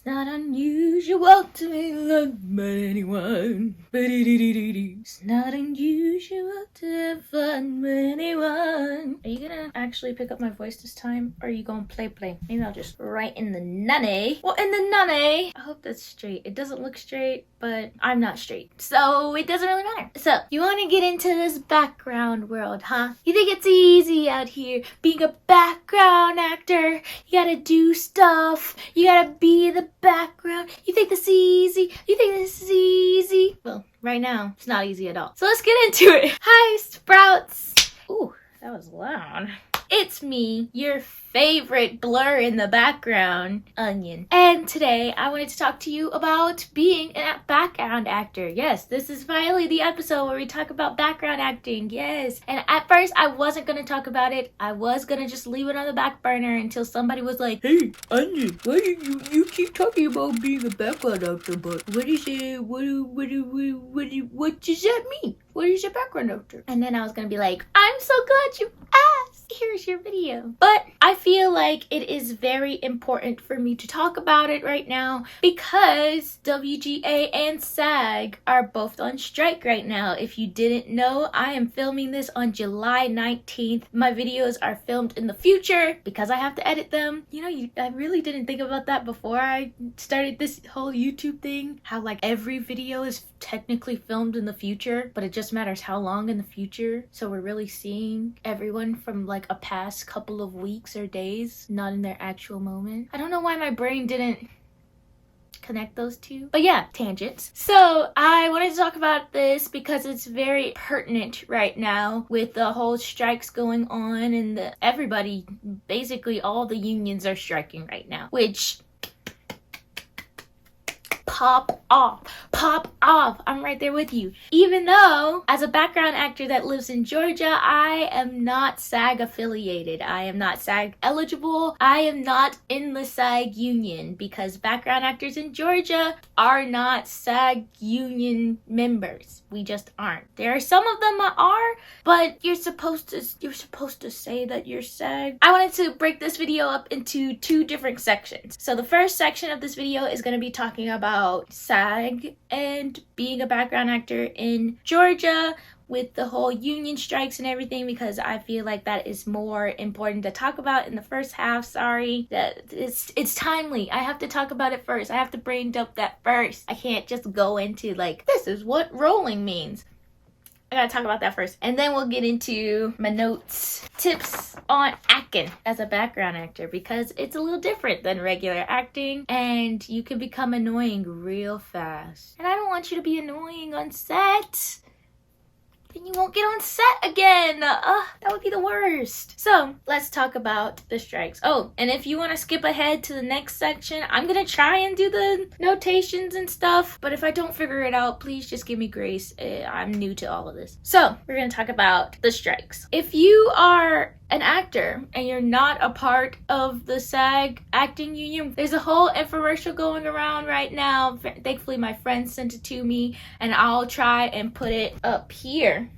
not unusual to be loved by anyone. It's not unusual to have fun with anyone. Are you gonna actually pick up my voice this time? Or are you gonna play? Maybe I'll just write in the nunny. Well, in the nunny. I hope that's straight. It doesn't look straight, but I'm not straight, so it doesn't really matter. So, you want to get into this background world, huh? You think it's easy out here being a background actor? You gotta do stuff. You gotta be the background. You think this is easy? You think this is easy? Well, right now, it's not easy at all. So let's get into it. Hi, Sprouts. Ooh, that was loud. It's me, your favorite blur in the background, Onion. And today I wanted to talk to you about being a background actor. Yes, this is finally the episode where we talk about background acting. Yes. And at first I wasn't going to talk about it. I was going to just leave it on the back burner until somebody was like, "Hey, Onion, why do you keep talking about being a background actor, but what does that mean? What is a background actor?" And then I was going to be like, "I'm so glad you asked. Here's your video." But I feel like it is very important for me to talk about it right now because WGA and SAG are both on strike right now. If you didn't know, I am filming this on July 19th. My videos are filmed in the future because I have to edit them. You know, I really didn't think about that before I started this whole YouTube thing. How like every video is technically filmed in the future, but it just matters how long in the future. So we're really seeing everyone from like a past couple of weeks or days, not in their actual moment. I don't know why my brain didn't connect those two, but yeah, tangents. So I wanted to talk about this because it's very pertinent right now with the whole strikes going on and everybody, basically all the unions are striking right now, which pop off. I'm right there with you. Even though, as a background actor that lives in Georgia, I am not SAG affiliated. I am not SAG eligible. I am not in the SAG union because background actors in Georgia are not SAG union members. We just aren't. There are some of them that are, but you're supposed to say that you're SAG. I wanted to break this video up into two different sections. So the first section of this video is going to be talking about SAG and being a background actor in Georgia with the whole union strikes and everything, because I feel like that is more important to talk about in the first half. Sorry, that it's timely. I have to talk about it first. I have to brain dump that first. I can't just go into like, this is what rolling means. I gotta talk about that first. And then we'll get into my notes. Tips on acting as a background actor, because it's a little different than regular acting and you can become annoying real fast. And I don't want you to be annoying on set. Then you won't get on set again. That would be the worst. So let's talk about the strikes. Oh, and if you want to skip ahead to the next section, I'm gonna try and do the notations and stuff, but if I don't figure it out, please just give me grace. I'm new to all of this. So we're gonna talk about the strikes. If you are an actor and you're not a part of the SAG acting union, there's a whole infomercial going around right now. Thankfully my friend sent it to me and I'll try and put it up here.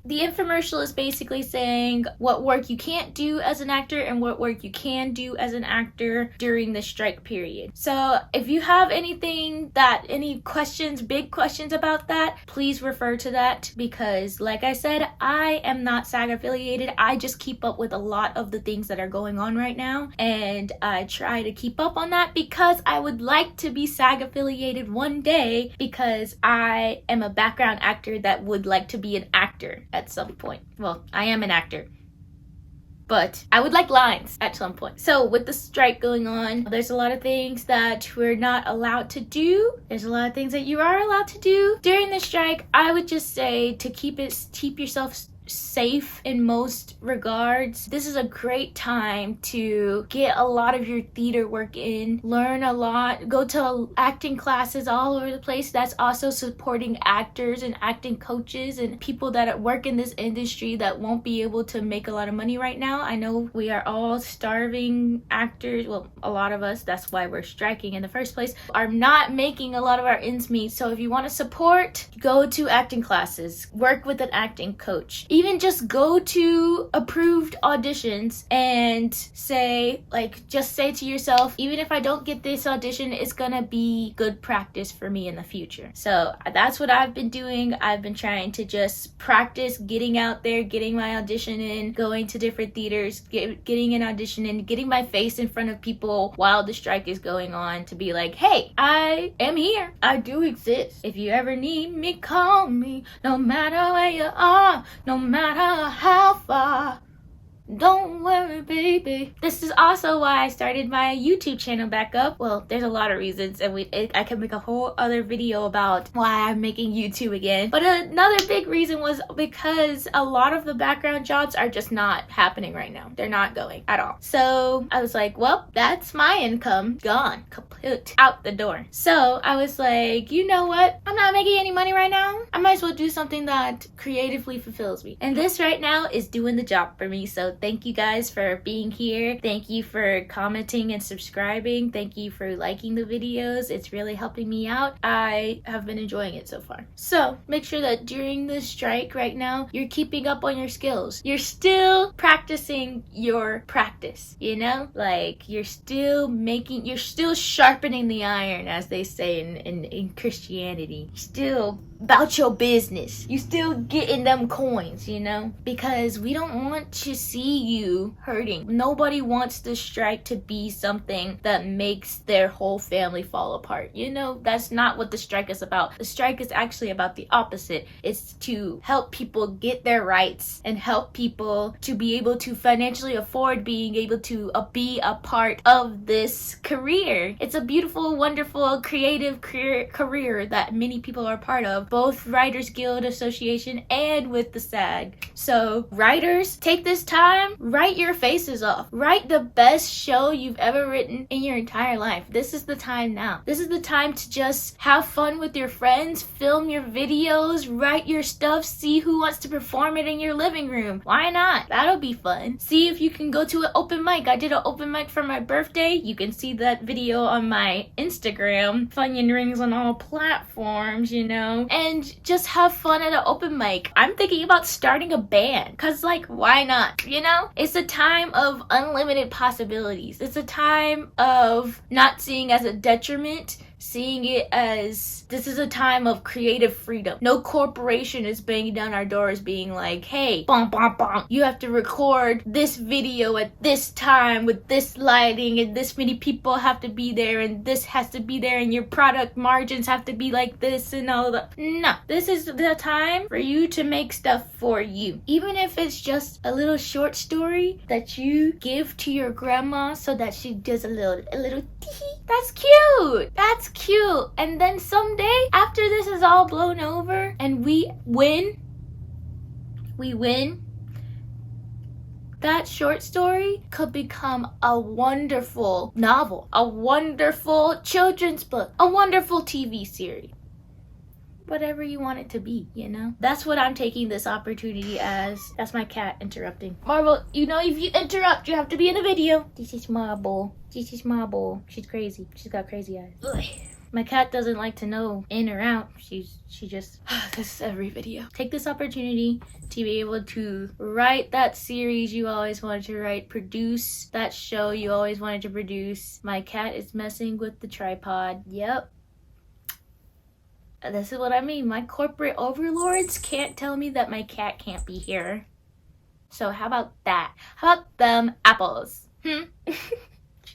The infomercial is basically saying what work you can't do as an actor and what work you can do as an actor during the strike period. So if you have any questions, big questions about that, please refer to that, because like I said, I am not SAG affiliated. I just keep up with a lot of the things that are going on right now, and I try to keep up on that because I would like to be SAG affiliated one day, because I am a background actor that would like to be an actor at some point. Well, I am an actor, but I would like lines at some point. So with the strike going on, there's a lot of things that we're not allowed to do. There's a lot of things that you are allowed to do during the strike. I would just say to keep yourself safe in most regards. This is a great time to get a lot of your theater work in, learn a lot, go to acting classes all over the place. That's also supporting actors and acting coaches and people that work in this industry that won't be able to make a lot of money right now. I know we are all starving actors. Well, a lot of us, that's why we're striking in the first place, are not making a lot of our ends meet. So if you want to support, go to acting classes, work with an acting coach. even just go to approved auditions and say, like, just say to yourself, even if I don't get this audition, it's gonna be good practice for me in the future. So that's what I've been doing. I've been trying to just practice getting out there, getting my audition in, going to different theaters, getting an audition in, getting my face in front of people while the strike is going on, to be like, hey, I am here. I do exist. If you ever need me, call me. No matter where you are, no matter how far. Don't worry, baby. This is also why I started my YouTube channel back up. Well, there's a lot of reasons, and I can make a whole other video about why I'm making YouTube again. But another big reason was because a lot of the background jobs are just not happening right now. They're not going at all. So I was like, well, that's my income gone, kaput, out the door. So I was like, you know what? I'm not making any money right now. I might as well do something that creatively fulfills me. And this right now is doing the job for me. So thank you guys for being here. Thank you for commenting and subscribing. Thank you for liking the videos. It's really helping me out. I have been enjoying it so far. So make sure that during this strike right now, you're keeping up on your skills. You're still practicing your practice, you know? Like, you're still sharpening the iron, as they say in Christianity. Still about your business. You still getting them coins, you know? Because we don't want to see you hurting. Nobody wants the strike to be something that makes their whole family fall apart. You know, that's not what the strike is about. The strike is actually about the opposite. It's to help people get their rights and help people to be able to financially afford being able to be a part of this career. It's a beautiful, wonderful, creative career that many people are part of, both Writers Guild Association and with the SAG. So writers, take this time, write your faces off. Write the best show you've ever written in your entire life. This is the time now. This is the time to just have fun with your friends, film your videos, write your stuff, see who wants to perform it in your living room. Why not? That'll be fun. See if you can go to an open mic. I did an open mic for my birthday. You can see that video on my Instagram. Funyun Rings on all platforms, you know? And just have fun at an open mic. I'm thinking about starting a band, cause like, why not? You know? It's a time of unlimited possibilities. It's a time of not seeing as a detriment, seeing it as this is a time of creative freedom. No corporation is banging down our doors being like, hey, bom, bom, bom, you have to record this video at this time with this lighting and this many people have to be there and this has to be there and your product margins have to be like this and all that. No, this is the time for you to make stuff for you. Even if it's just a little short story that you give to your grandma so that she does a little tee. That's cute. That's cute. And then someday, after this is all blown over and we win, that short story could become a wonderful novel, a wonderful children's book, a wonderful TV series. Whatever you want it to be, you know? That's what I'm taking this opportunity as. That's my cat interrupting. Marvel, you know, if you interrupt, you have to be in the video. This is Marble. This is Marble. She's crazy. She's got crazy eyes. Ugh. My cat doesn't like to know in or out. She just, this is every video. Take this opportunity to be able to write that series you always wanted to write, produce that show you always wanted to produce. My cat is messing with the tripod. Yep. This is what I mean. My corporate overlords can't tell me that my cat can't be here. So how about that? How about them apples? She's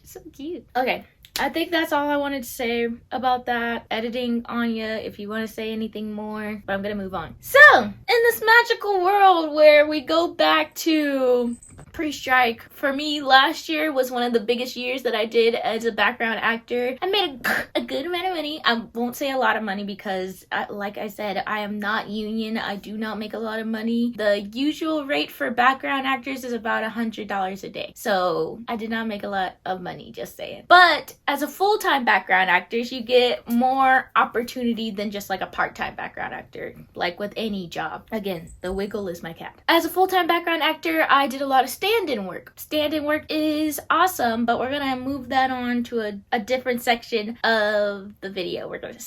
so cute. Okay. I think that's all I wanted to say about that. Editing Anya, if you want to say anything more, but I'm gonna move on. So, in this magical world where we go back to pre-strike, for me, last year was one of the biggest years that I did as a background actor. I made a good amount of money. I won't say a lot of money because, like I said, I am not union. I do not make a lot of money. The usual rate for background actors is about $100 a day. So I did not make a lot of money, just saying. But as a full-time background actor, you get more opportunity than just like a part-time background actor, like with any job. Again, the wiggle is my cat. As a full-time background actor, I did a lot of stand-in work. Stand-in work is awesome, but we're gonna move that on to a different section of the video. We're gonna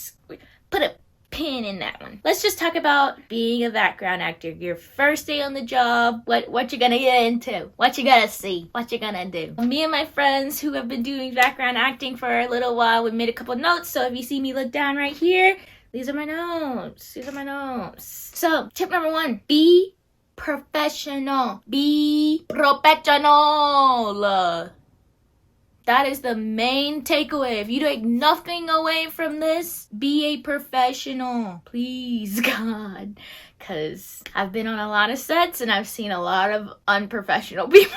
put a pin in that one. Let's just talk about being a background actor. Your first day on the job, what you're gonna get into, what you're gonna see, what you're gonna do. Me and my friends who have been doing background acting for a little while, we made a couple notes. So if you see me look down right here, these are my notes. So tip number 1, be professional. Be professional. That is the main takeaway. If you take nothing away from this, be a professional. Please, God. Because I've been on a lot of sets and I've seen a lot of unprofessional people.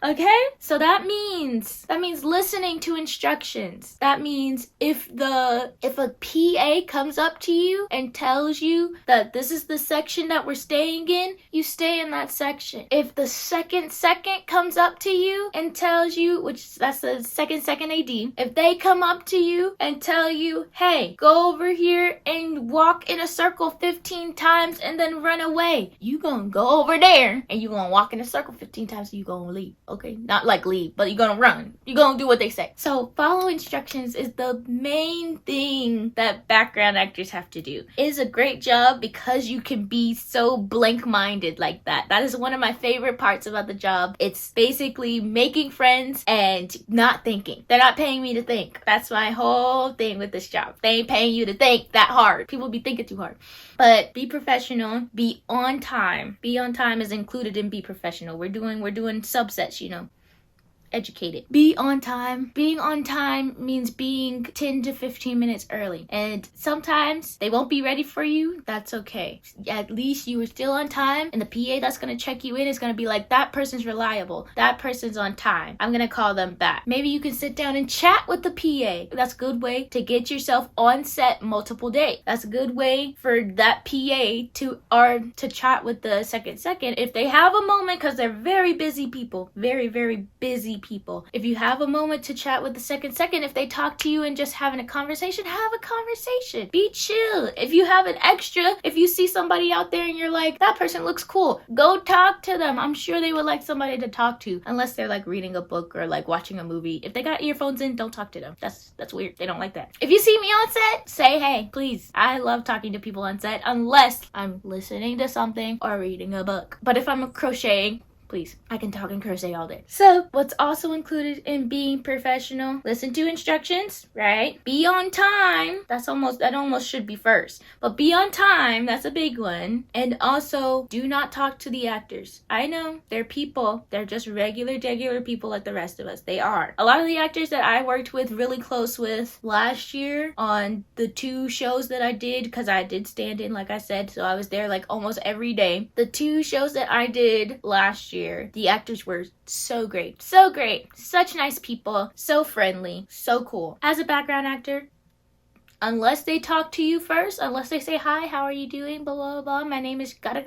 Okay? So that means listening to instructions. That means if a PA comes up to you and tells you that this is the section that we're staying in, you stay in that section. If the second comes up to you and tells you, which that's the second AD, if they come up to you and tell you, hey, go over here and walk in a circle 15 times and then run away, you gonna go over there and you gonna walk in a circle 15 times and you gonna leave. Okay, not like leave, but you're gonna run. You're gonna do what they say. So follow instructions is the main thing that background actors have to do. It is a great job because you can be so blank-minded like that. That is one of my favorite parts about the job. It's basically making friends and not thinking. They're not paying me to think. That's my whole thing with this job. They ain't paying you to think that hard. People be thinking too hard. But be professional. Be on time. Be on time is included in be professional. We're doing subsets, educated. Be on time. Being on time means being 10 to 15 minutes early. And sometimes they won't be ready for you. That's okay. At least you were still on time, and the PA that's going to check you in is going to be like, that person's reliable. That person's on time. I'm going to call them back. Maybe you can sit down and chat with the PA. That's a good way to get yourself on set multiple days. That's a good way for that PA to chat with the second if they have a moment, because they're very busy people. Very, very busy people. If you have a moment to chat with the second, if they talk to you and just having a conversation, have a conversation. Be chill. If you have an extra, if you see somebody out there and you're like, that person looks cool, go talk to them. I'm sure they would like somebody to talk to, unless they're like reading a book or like watching a movie. If they got earphones in, don't talk to them. That's weird. They don't like that. If you see me on set, say hey, please. I love talking to people on set unless I'm listening to something or reading a book. But if I'm crocheting, please, I can talk and crochet all day. So, what's also included in being professional? Listen to instructions, right? Be on time. That almost should be first. But be on time, that's a big one. And also, do not talk to the actors. I know, they're people. They're just regular people like the rest of us. They are. A lot of the actors that I worked with, really close with last year on the 2 shows that I did, because I did stand in, like I said, so I was there like almost every day. The 2 shows that I did last year, the actors were so great, such nice people, so friendly, so cool. As a background actor, unless they talk to you first, unless they say hi, how are you doing, blah blah blah, my name is gotta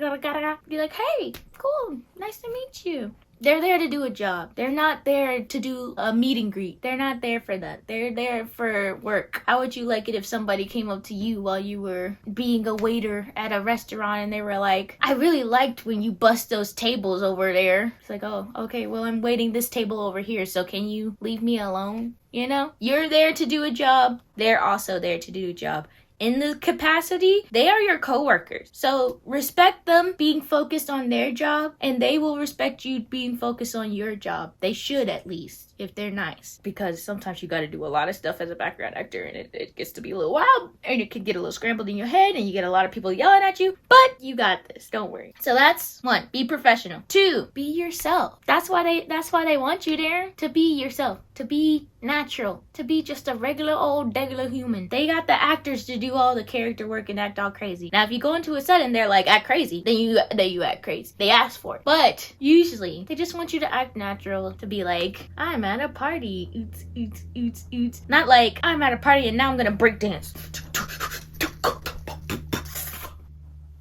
be like, hey, cool, nice to meet you. They're there to do a job. They're not there to do a meet and greet. They're not there for that. They're there for work. How would you like it if somebody came up to you while you were being a waiter at a restaurant and they were like, I really liked when you bust those tables over there. It's like, oh, okay, well, I'm waiting this table over here, so can you leave me alone? You're there to do a job. They're also there to do a job. In the capacity, they are your coworkers. So respect them being focused on their job, and they will respect you being focused on your job. They should, at least, if they're nice. Because sometimes you got to do a lot of stuff as a background actor, and it gets to be a little wild, and it can get a little scrambled in your head, and you get a lot of people yelling at you. But you got this. Don't worry. So that's 1. Be professional. 2. Be yourself. That's why they want you there. To be yourself. To be natural. To be just a regular old human. They got the actors to do all the character work and act all crazy. Now, if you go into a set and they're like, act crazy, then you act crazy. They ask for it. But usually, they just want you to act natural. To be like, I'm at a party. Oots, oots, oots, oots. Not like, I'm at a party and now I'm gonna break dance.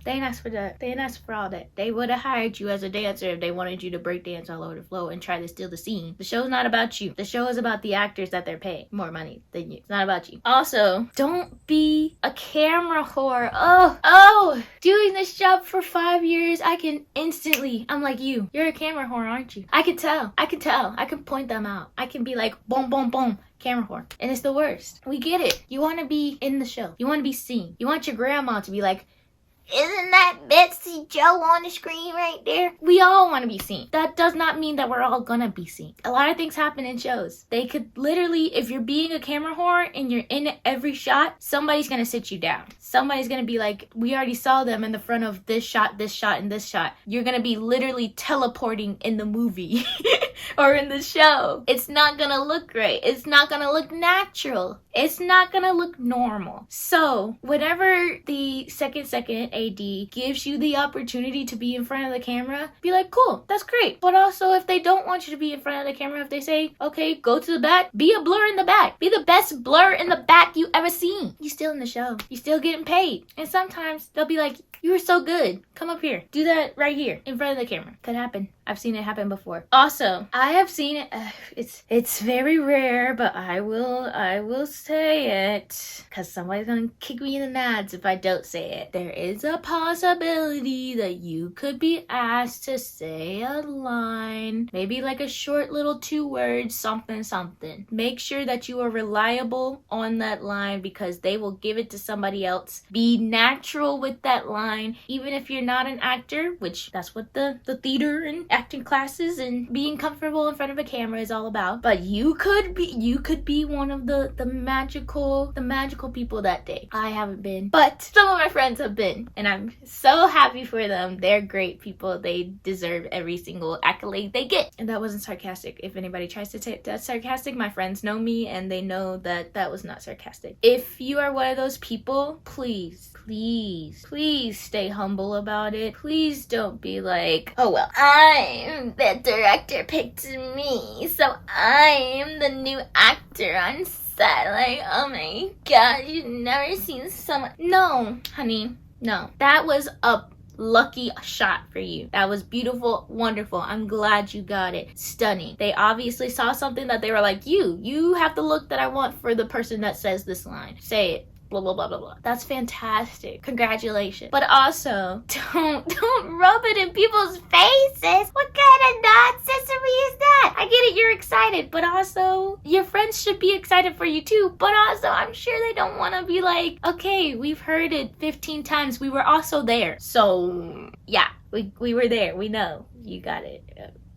They didn't ask for that. They didn't ask for all that. They would have hired you as a dancer if they wanted you to break dance all over the floor and try to steal the scene. The show's not about you. The show is about the actors that they're paying more money than you. It's not about you. Also, don't be a camera whore. Oh, doing this job for 5 years, I can instantly, I'm like you. You're a camera whore, aren't you? I can tell. I can point them out. I can be like, boom, boom, boom. Camera whore. And it's the worst. We get it. You want to be in the show. You want to be seen. You want your grandma to be like, isn't that Betsy Joe on the screen right there? We all want to be seen. That does not mean that we're all gonna be seen. A lot of things happen in shows. They could literally, if you're being a camera whore and you're in every shot, somebody's gonna sit you down. Somebody's gonna be like, we already saw them in the front of this shot, and this shot. You're gonna be literally teleporting in the movie or in the show. It's not gonna look great. It's not gonna look natural. It's not gonna look normal. So whenever the second AD gives you the opportunity to be in front of the camera, be like, cool, that's great. But also, if they don't want you to be in front of the camera, if they say, okay, go to the back, be a blur in the back. Be the best blur in the back you ever seen. You still in the show. You still getting paid. And sometimes they'll be like, you were so good. Come up here. Do that right here in front of the camera. Could happen. I've seen it happen before. Also, I have seen it. It's very rare, but I will say it because somebody's gonna kick me in the nads if I don't say it. There is a possibility that you could be asked to say a line, maybe like a short little 2 words, something. Make sure that you are reliable on that line because they will give it to somebody else. Be natural with that line, even if you're not an actor, which that's what the theater and acting classes and being comfortable in front of a camera is all about. But you could be one of the magical people that day. I haven't been, but some of my friends have been, and I'm so happy for them. They're great people. They deserve every single accolade they get. And that wasn't sarcastic. If anybody tries to take that sarcastic, my friends know me and they know that that was not sarcastic. If you are one of those people, please stay humble about it. Please don't be like, oh well, the director picked me, so I am the new actor on set. Like, oh my god, you've never seen someone. No, honey, no. That was a lucky shot for you. That was beautiful, wonderful. I'm glad you got it. Stunning. They obviously saw something that they were like, you have the look that I want for the person that says this line. Say it. Blah, blah, blah, blah, blah. That's fantastic. Congratulations. But also, don't rub it in people's faces. What kind of nonsensery is that? I get it, you're excited, but also, your friends should be excited for you too. But also, I'm sure they don't want to be like, okay, we've heard it 15 times. We were also there. So, yeah, we were there. We know. You got it.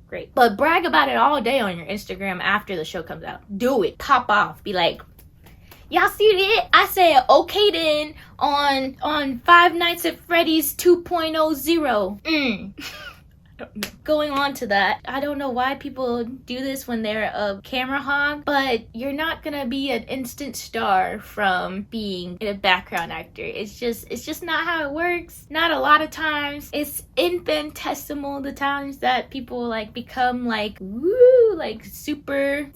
Great. But brag about it all day on your Instagram after the show comes out. Do it. Pop off. Be like, y'all see it? I said okay then on Five Nights at Freddy's 2.0. Going on to that, I don't know why people do this when they're a camera hog, but you're not gonna be an instant star from being a background actor. It's just not how it works. Not a lot of times. It's infinitesimal the times that people like become like woo, like super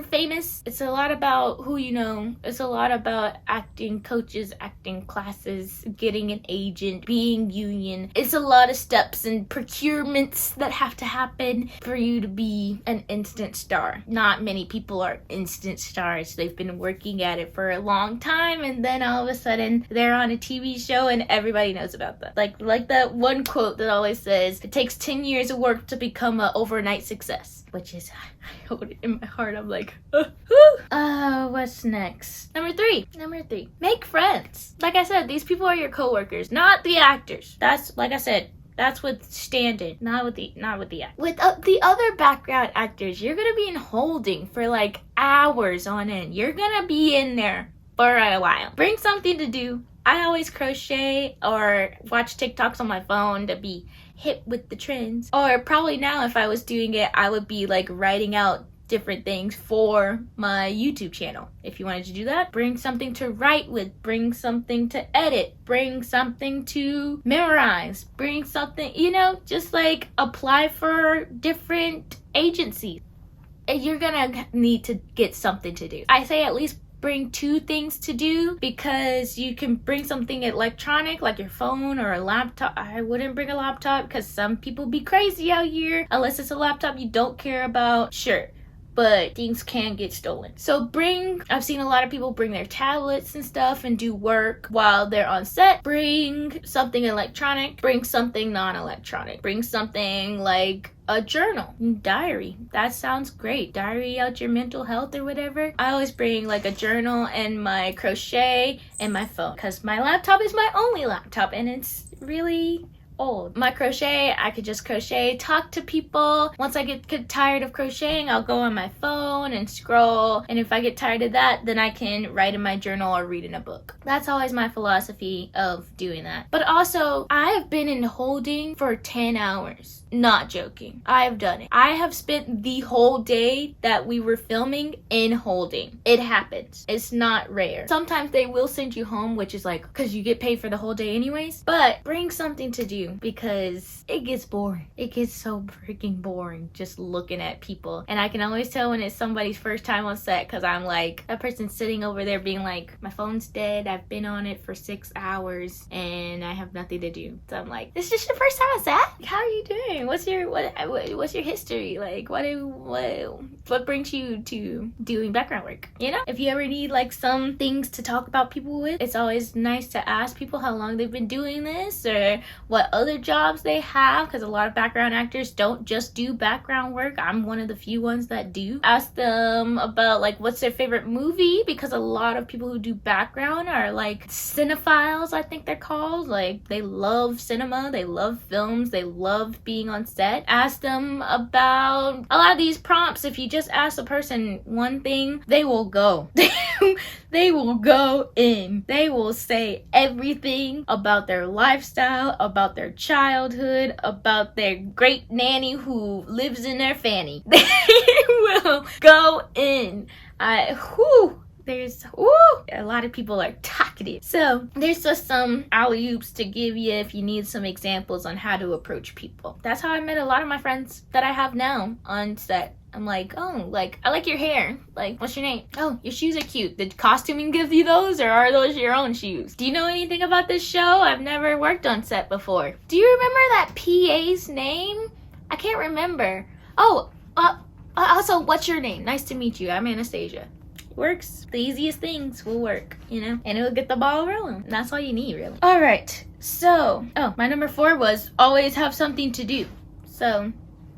famous. It's a lot about who you know. It's a lot about acting coaches, acting classes, getting an agent, being union. It's a lot of steps and procurements that have to happen for you to be an instant star. Not many people are instant stars. They've been working at it for a long time, and then all of a sudden they're on a TV show and everybody knows about them. Like that one quote that always says, it takes 10 years of work to become an overnight success. Which is, I hold it in my heart. I'm like, what's next? Number three. Make friends. Like I said, these people are your coworkers, not the actors. That's, like I said, that's with stand-in, not with the actor. With the other background actors, you're gonna be in holding for like hours on end. You're gonna be in there for a while. Bring something to do. I always crochet or watch TikToks on my phone to be hip with the trends. Or probably now, if I was doing it, I would be like writing out different things for my YouTube channel. If you wanted to do that, bring something to write with, bring something to edit, bring something to memorize, bring something, just like apply for different agencies. You're gonna need to get something to do. I say at least bring 2 things to do, because you can bring something electronic like your phone or a laptop. I wouldn't bring a laptop because some people be crazy out here. Unless it's a laptop you don't care about, sure, but things can get stolen. So I've seen a lot of people bring their tablets and stuff and do work while they're on set. Bring something electronic, bring something non-electronic, bring something like a journal, diary. That sounds great. Diary out your mental health or whatever. I always bring like a journal and my crochet and my phone, because my laptop is my only laptop and it's really old. My crochet, I could just crochet, talk to people. Once I get tired of crocheting, I'll go on my phone and scroll, and if I get tired of that, then I can write in my journal or read in a book. That's always my philosophy of doing that. But also, I have been in holding for 10 hours. Not joking. I've done it. I have spent the whole day that we were filming in holding. It happens. It's not rare. Sometimes they will send you home, which is like, because you get paid for the whole day anyways. But bring something to do, because it gets boring. It gets so freaking boring just looking at people. And I can always tell when it's somebody's first time on set, because I'm like, that person's sitting over there being like, my phone's dead. I've been on it for 6 hours and I have nothing to do. So I'm like, this is just your first time on set? How are you doing? What's your history? Like, what brings you to doing background work? You know, if you ever need like some things to talk about people with, it's always nice to ask people how long they've been doing this or what other jobs they have, because a lot of background actors don't just do background work. I'm one of the few ones that do. Ask them about like what's their favorite movie, because a lot of people who do background are like cinephiles, I think they're called. Like, they love cinema, they love films, they love being on set. Ask them about a lot of these prompts. If you just ask a person one thing, they will go. They will go in. They will say everything about their lifestyle, about their childhood, about their great nanny who lives in their fanny. They will go in. There's a lot of people are talkative. So there's just some alley-oops to give you if you need some examples on how to approach people. That's how I met a lot of my friends that I have now on set. I'm like, oh, like, I like your hair. Like, what's your name? Oh, your shoes are cute. Did costuming give you those, or are those your own shoes? Do you know anything about this show? I've never worked on set before. Do you remember that PA's name? I can't remember. Oh, also, what's your name? Nice to meet you. I'm Anastasia. Works. The easiest things will work, you know, and it'll get the ball rolling. And that's all you need, really. All right. So, my number 4 was always have something to do. So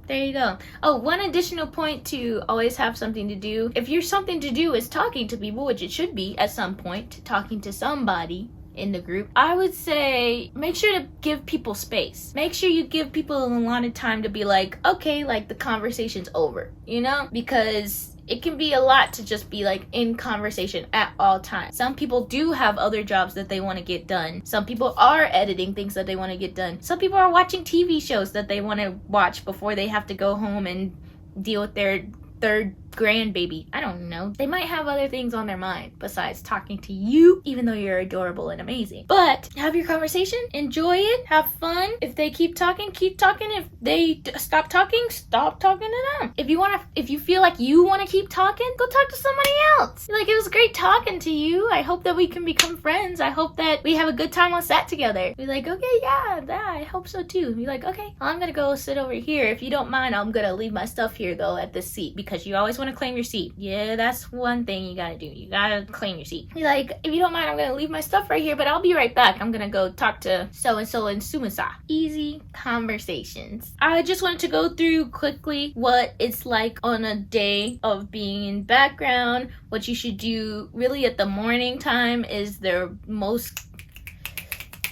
there you go. Oh, one additional point to always have something to do. If your something to do is talking to people, which it should be at some point, talking to somebody in the group, I would say make sure to give people space. Make sure you give people a lot of time to be like, okay, like the conversation's over, you know? Because it can be a lot to just be like in conversation at all times. Some people do have other jobs that they want to get done. Some people are editing things that they want to get done. Some people are watching TV shows that they want to watch before they have to go home and deal with their third grandbaby. I don't know. They might have other things on their mind besides talking to you, even though you're adorable and amazing. But have your conversation, enjoy it, have fun. If they keep talking, keep talking. If they stop talking, stop talking to them. If you feel like you want to keep talking, go talk to somebody else. Like, it was great talking to you. I hope that we can become friends. I hope that we have a good time on set together. Be like, okay, yeah, I hope so too. Be like, okay, I'm gonna go sit over here. If you don't mind, I'm gonna leave my stuff here though at this seat, because you always want to claim your seat. Yeah, that's one thing you gotta do. You gotta claim your seat. Be like, if you don't mind, I'm gonna leave my stuff right here, but I'll be right back. I'm gonna go talk to so-and-so and Sumasa. Easy conversations. I just wanted to go through quickly what it's like on a day of being in background. What you should do really at the morning time is their most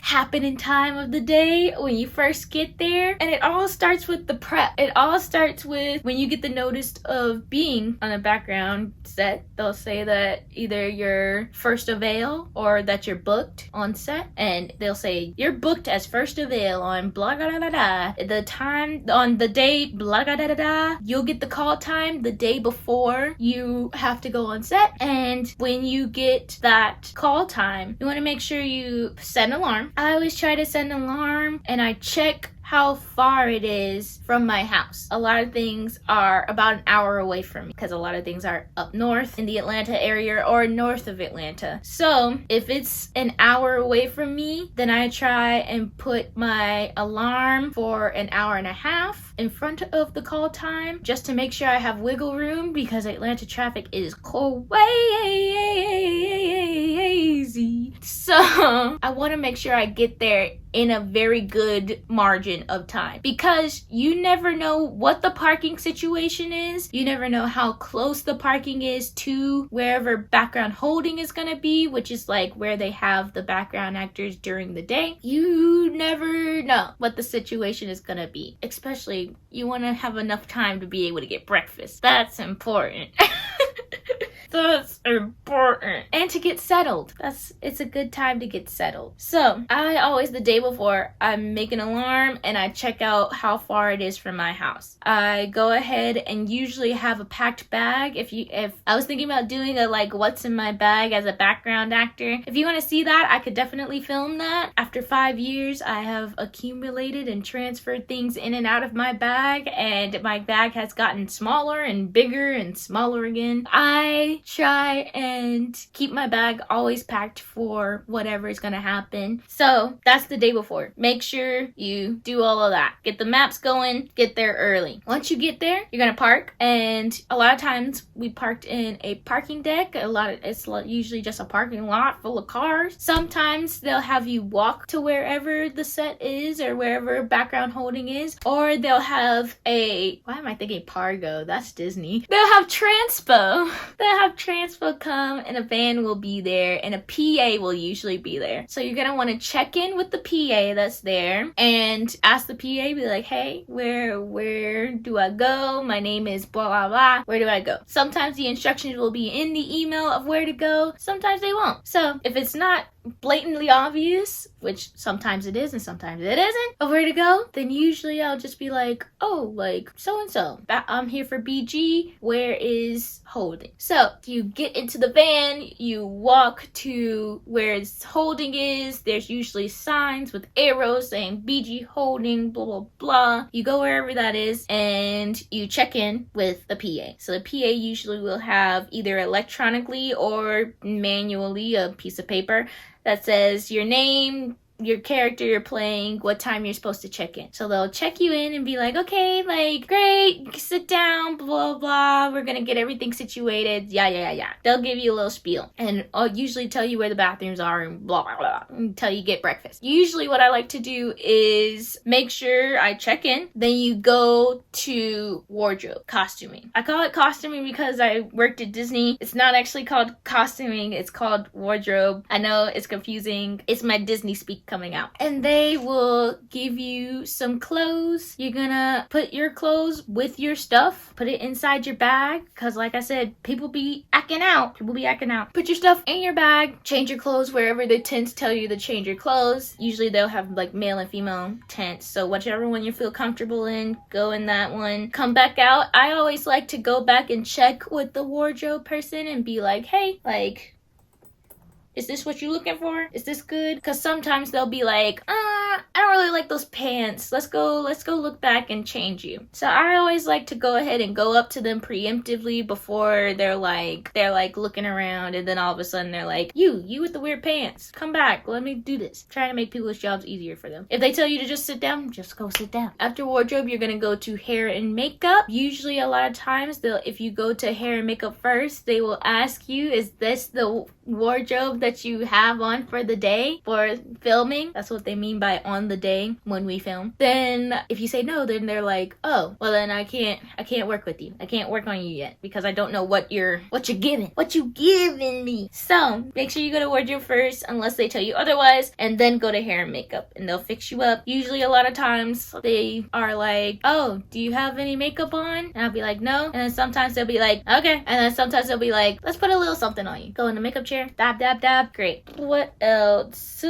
happening time of the day when you first get there, and it all starts with the prep. It all starts with when you get the notice of being on a background set. They'll say that either you're first avail or that you're booked on set, and they'll say you're booked as first avail on blah da da da. The time on the day blah da da da. You'll get the call time the day before you have to go on set, and when you get that call time, you want to make sure you set an alarm. I always try to set an alarm, and I check how far it is from my house. A lot of things are about an hour away from me because a lot of things are up north in the Atlanta area or north of Atlanta. So if it's an hour away from me, then I try and put my alarm for an hour and a half in front of the call time just to make sure I have wiggle room, because Atlanta traffic is crazy. So I want to make sure I get there in a very good margin of time, because you never know what the parking situation is. You never know how close the parking is to wherever background holding is going to be, which is like where they have the background actors during the day. You never know what the situation is going to be. Especially, you want to have enough time to be able to get breakfast. That's important. That's important. And to get settled. It's a good time to get settled. So I always, the day before, I make an alarm and I check out how far it is from my house. I go ahead and usually have a packed bag. If I was thinking about doing a like what's in my bag as a background actor, if you want to see that, I could definitely film that. After 5 years, I have accumulated and transferred things in and out of my bag, and my bag has gotten smaller and bigger and smaller again. I try and keep my bag always packed for whatever is gonna happen. So that's the day before. Make sure you do all of that. Get the maps going, get there early. Once you get there, you're gonna park, and a lot of times we parked in a parking deck. It's usually just a parking lot full of cars. Sometimes they'll have you walk to wherever the set is or wherever background holding is, or they'll have why am I thinking Pargo? That's Disney. They'll have transpo. They'll have transpo come, and a van will be there, and a PA will usually be there. So you're gonna want to check in with the PA that's there and ask the PA, be like, hey, where do I go? My name is blah blah blah. Where do I go? Sometimes the instructions will be in the email of where to go. Sometimes they won't. So if it's not blatantly obvious, which sometimes it is and sometimes it isn't, of where to go, then usually I'll just be like, oh, like so and so, I'm here for BG, where is holding? So you get into the van, you walk to where holding is. There's usually signs with arrows saying BG holding, blah blah blah. You go wherever that is and you check in with the PA. So the PA usually will have either electronically or manually a piece of paper that says your name, your character you're playing, what time you're supposed to check in. So they'll check you in and be like, okay, like, great, sit down, blah, blah, we're gonna get everything situated, yeah. They'll give you a little spiel, and I'll usually tell you where the bathrooms are and blah, blah, blah, until you get breakfast. Usually what I like to do is make sure I check in, then you go to wardrobe, costuming. I call it costuming because I worked at Disney. It's not actually called costuming, it's called wardrobe. I know it's confusing. It's my Disney speak coming out. And they will give you some clothes. You're gonna put your clothes with your stuff, put it inside your bag, because like I said, people be acting out. Put your stuff in your bag, change your clothes wherever the tents tell you to change your clothes. Usually they'll have like male and female tents, so whichever one you feel comfortable in, go in that one. Come back out. I always like to go back and check with the wardrobe person and be like, hey, like, is this what you're looking for? Is this good? Because sometimes they'll be like, I don't really like those pants. Let's go look back and change you. So I always like to go ahead and go up to them preemptively before they're like looking around, and then all of a sudden they're like, you with the weird pants, come back, let me do this. Trying to make people's jobs easier for them. If they tell you to just sit down, just go sit down. After wardrobe, you're gonna go to hair and makeup. Usually a lot of times if you go to hair and makeup first, they will ask you, is this the wardrobe that you have on for the day for filming? That's what they mean by on the day when we film. Then if you say no, then they're like, oh, well then I can't work with you. I can't work on you yet because I don't know what you giving me. So make sure you go to wardrobe first unless they tell you otherwise, and then go to hair and makeup and they'll fix you up. Usually a lot of times they are like, oh, do you have any makeup on? And I'll be like, no. And then sometimes they'll be like, okay. And then sometimes they'll be like, let's put a little something on you. Go in the makeup chair, dab. Great. What else?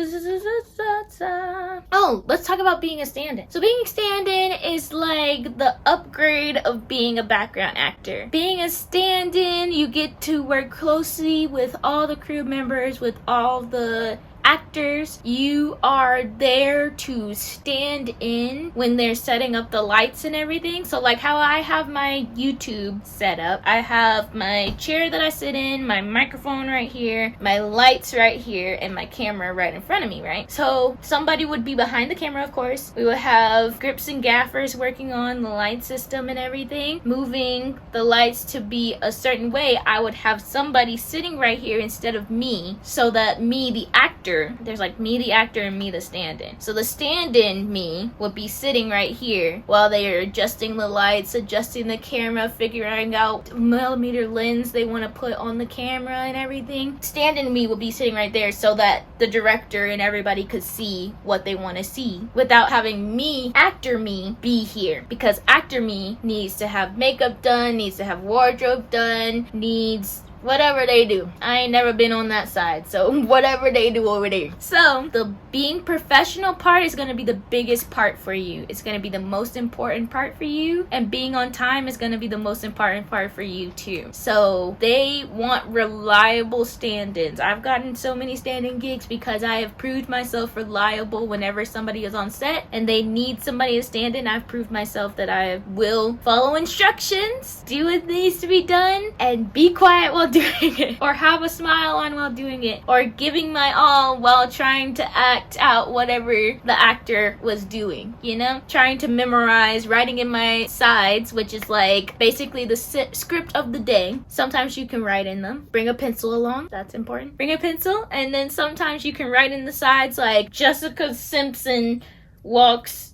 Oh, let's talk about being a stand-in. So being a stand-in is like the upgrade of being a background actor. Being a stand-in, you get to work closely with all the crew members, with all the actors, you are there to stand in when they're setting up the lights and everything. So like how I have my YouTube set up, I have my chair that I sit in, my microphone right here, my lights right here, and my camera right in front of me, right? So somebody would be behind the camera, of course. We would have grips and gaffers working on the light system and everything, moving the lights to be a certain way. I would have somebody sitting right here instead of me, so that me, the actor, there's like me, the actor, and me, the stand-in. So the stand-in, me, would be sitting right here while they are adjusting the lights, adjusting the camera, figuring out millimeter lens they want to put on the camera and everything. Stand-in me would be sitting right there so that the director and everybody could see what they want to see without having me, actor me, be here. Because actor me needs to have makeup done, needs to have wardrobe done, needs whatever they do. I ain't never been on that side, so whatever they do over there. So the being professional part is going to be the biggest part for you. It's going to be the most important part for you, and being on time is going to be the most important part for you too. So they want reliable stand-ins. I've gotten so many stand-in gigs because I have proved myself reliable whenever somebody is on set and they need somebody to stand in. I've proved myself that I will follow instructions, do what needs to be done, and be quiet while doing it, or have a smile on while doing it, or giving my all while trying to act out whatever the actor was doing, you know? Trying to memorize, writing in my sides, which is like basically the script of the day. Sometimes you can write in them. Bring a pencil along, that's important. Bring a pencil, and then sometimes you can write in the sides like Jessica Simpson walks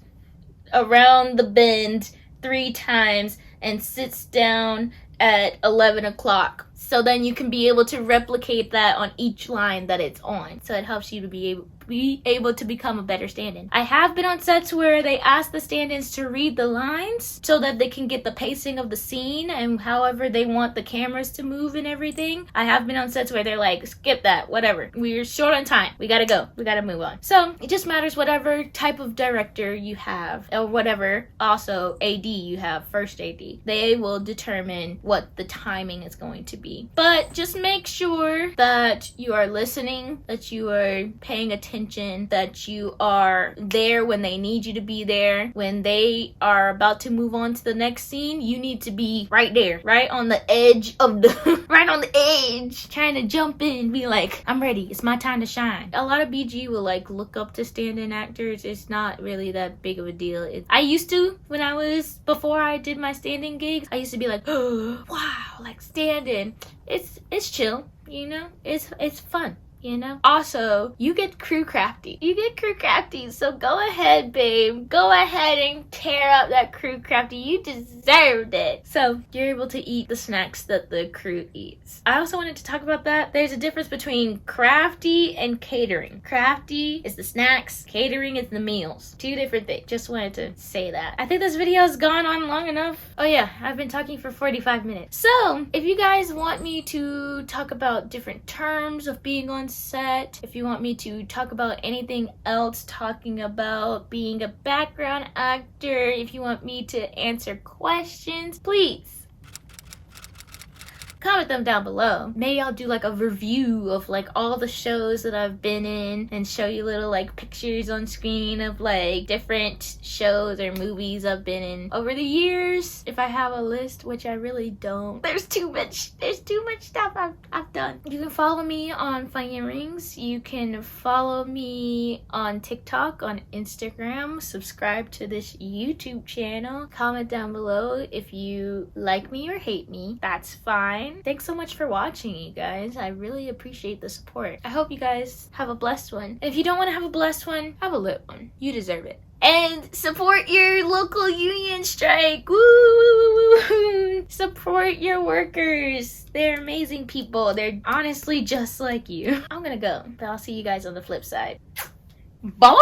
around the bend 3 times and sits down at 11 o'clock. So then you can be able to replicate that on each line that it's on. So it helps you to be able to become a better stand-in. I have been on sets where they ask the stand-ins to read the lines so that they can get the pacing of the scene and however they want the cameras to move and everything. I have been on sets where they're like, skip that, whatever. We're short on time. We gotta go. We gotta move on. So it just matters whatever type of director you have, or whatever also AD you have, first AD. They will determine what the timing is going to be. But just make sure that you are listening, that you are paying attention, that you are there when they need you to be there. When they are about to move on to the next scene, you need to be right there, right on the edge of the right on the edge, trying to jump in, be like, I'm ready, it's my time to shine. A lot of BG will like look up to stand-in actors. It's not really that big of a deal. I used to, before I did my stand-in gigs, I used to be like, oh, wow, like stand-in. It's chill, you know? It's fun. You know? Also, you get crew crafty. So go ahead, babe. Go ahead and tear up that crew crafty. You deserved it. So you're able to eat the snacks that the crew eats. I also wanted to talk about that. There's a difference between crafty and catering. Crafty is the snacks. Catering is the meals. 2 different things. Just wanted to say that. I think this video has gone on long enough. Oh yeah, I've been talking for 45 minutes. So if you guys want me to talk about different terms of being on set, if you want me to talk about anything else, talking about being a background actor, if you want me to answer questions, please comment them down below. Maybe I'll do like a review of like all the shows that I've been in and show you little like pictures on screen of like different shows or movies I've been in over the years. If I have a list, which I really don't. There's too much stuff I've done. You can follow me on Funny Rings. You can follow me on TikTok, on Instagram. Subscribe to this YouTube channel. Comment down below if you like me or hate me. That's fine. Thanks so much for watching, you guys. I really appreciate the support. I hope you guys have a blessed one. If you don't want to have a blessed one, have a lit one. You deserve it. And support your local union strike. Woo! Support your workers. They're amazing people. They're honestly just like you. I'm gonna go, but I'll see you guys on the flip side. Bye!